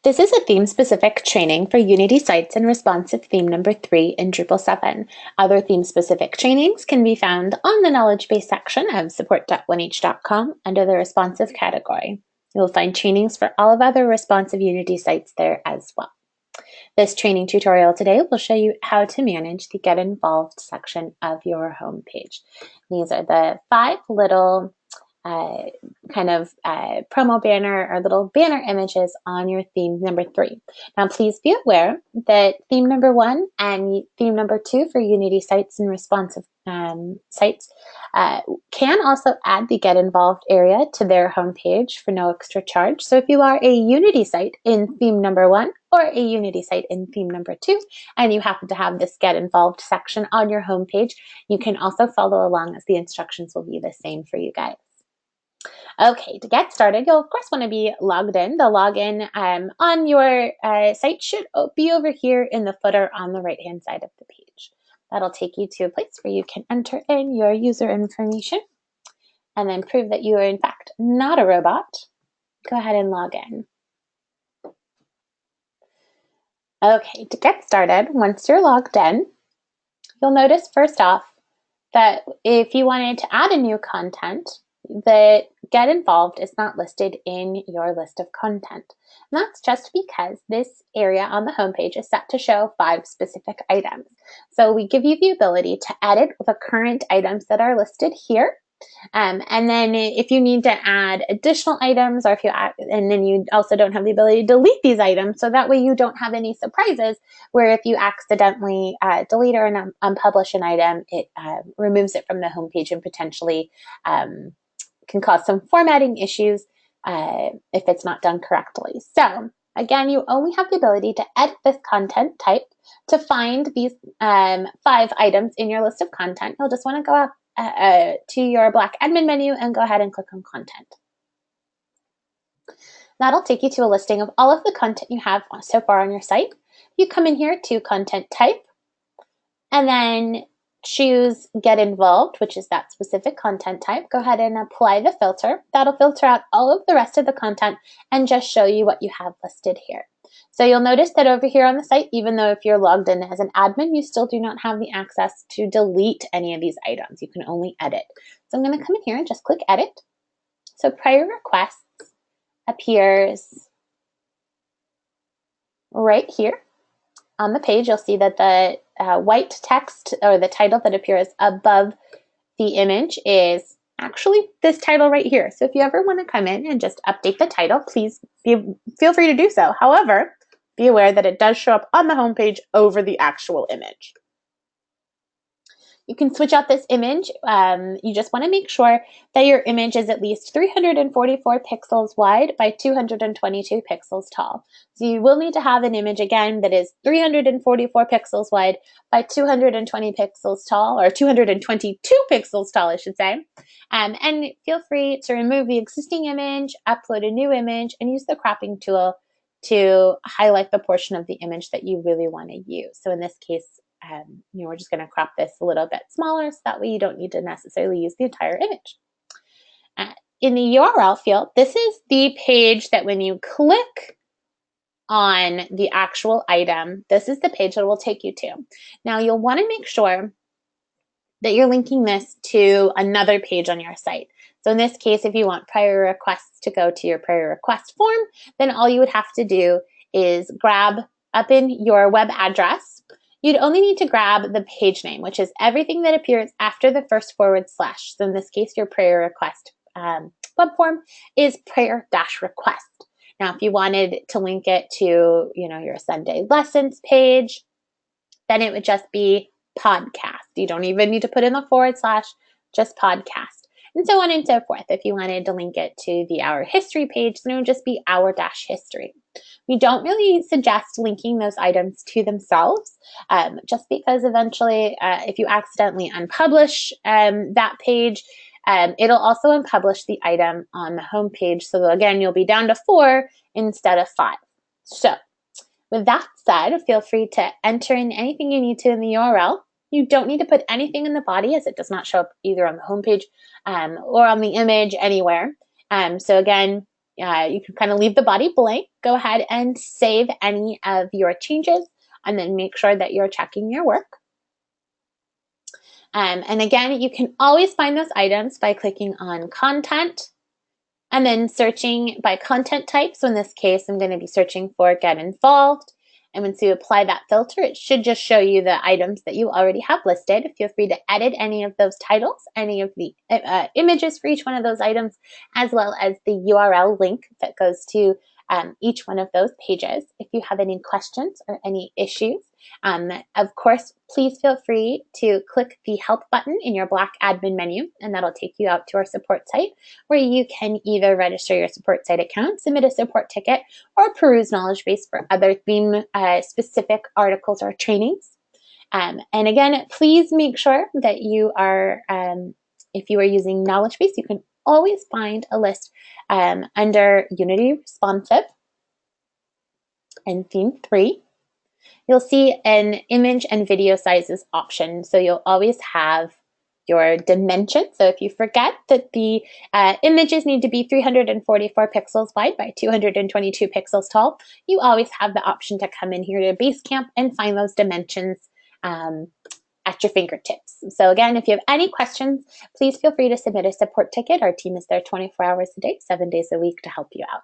This is a theme-specific training for Unity sites and responsive theme number 3 in Drupal 7. Other theme-specific trainings can be found on the knowledge base section of support.1h.com under the responsive category. You'll find trainings for all of other responsive Unity sites there as well. This training tutorial today will show you how to manage the Get Involved section of your homepage. These are the 5 little promo banner or little banner images on your theme number 3. Now, please be aware that theme number 1 and theme number 2 for Unity sites and responsive sites can also add the Get Involved area to their homepage for no extra charge. So if you are a Unity site in theme number 1 or a Unity site in theme number 2, and you happen to have this Get Involved section on your homepage, you can also follow along as the instructions will be the same for you guys. Okay, to get started, you'll of course want to be logged in. The login on your site should be over here in the footer on the right-hand side of the page. That'll take you to a place where you can enter in your user information and then prove that you are in fact not a robot. Go ahead and log in. Okay, to get started, once you're logged in, you'll notice first off that if you wanted to add a new content, the Get Involved is not listed in your list of content. And that's just because this area on the homepage is set to show 5 specific items. So we give you the ability to edit the current items that are listed here. And then if you need to add additional items, or if you add, and then you also don't have the ability to delete these items, so that way you don't have any surprises where if you accidentally delete or unpublish an item, it removes it from the homepage and potentially can cause some formatting issues if it's not done correctly. So again, you only have the ability to edit this content type. To find these 5 items in your list of content, you'll just want to go up to your black admin menu and go ahead and click on content. That'll take you to a listing of all of the content you have so far on your site. You come in here to content type and then choose Get Involved, which is that specific content type. Go ahead and apply the filter. That'll filter out all of the rest of the content and just show you what you have listed here. So you'll notice that over here on the site, even though if you're logged in as an admin, you still do not have the access to delete any of these items. You can only edit. So I'm going to come in here and just click Edit. So Prior Requests appears right here. On the page, you'll see that the white text or the title that appears above the image is actually this title right here. So if you ever want to come in and just update the title, please feel free to do so. However, be aware that it does show up on the homepage over the actual image. You can switch out this image. You just want to make sure that your image is at least 344 pixels wide by 222 pixels tall. So you will need to have an image again that is 344 pixels wide by 220 pixels tall, or 222 pixels tall, I should say. And feel free to remove the existing image, upload a new image, and use the cropping tool to highlight the portion of the image that you really want to use. So in this case, we're just going to crop this a little bit smaller so that way you don't need to necessarily use the entire image. In the URL field, this is the page that when you click on the actual item, this is the page that it will take you to. Now you'll want to make sure that you're linking this to another page on your site. So in this case, if you want prior requests to go to your prior request form, then all you would have to do is grab up in your web address. You'd only need to grab the page name, which is everything that appears after the first // So in this case, your prior request web form is prior-request. Now, if you wanted to link it to, your Sunday lessons page, then it would just be podcast. You don't even need to put in the /, just podcast. And so on and so forth. If you wanted to link it to the Our History page, then it would just be Our-History. We don't really suggest linking those items to themselves, just because eventually, if you accidentally unpublish that page, it'll also unpublish the item on the home page. So again, you'll be down to 4 instead of 5. So with that said, feel free to enter in anything you need to in the URL. You don't need to put anything in the body, as it does not show up either on the homepage or on the image anywhere. So again, You can kind of leave the body blank. Go ahead and save any of your changes and then make sure that you're checking your work. And again, you can always find those items by clicking on content and then searching by content type. So in this case, I'm going to be searching for get involved. And once you apply that filter, it should just show you the items that you already have listed. Feel free to edit any of those titles, any of the images for each one of those items, as well as the URL link that goes to each one of those pages. If you have any questions or any issues, of course, please feel free to click the help button in your black admin menu, and that'll take you out to our support site where you can either register your support site account, submit a support ticket, or peruse knowledge base for other theme specific articles or trainings. And again, please make sure that you are, if you are using knowledge base, you can always find a list under Unity Responsive and Theme 3. You'll see an image and video sizes option. So you'll always have your dimension. So if you forget that the images need to be 344 pixels wide by 222 pixels tall, you always have the option to come in here to Basecamp and find those dimensions at your fingertips. So again, if you have any questions, please feel free to submit a support ticket. Our team is there 24 hours a day, 7 days a week to help you out.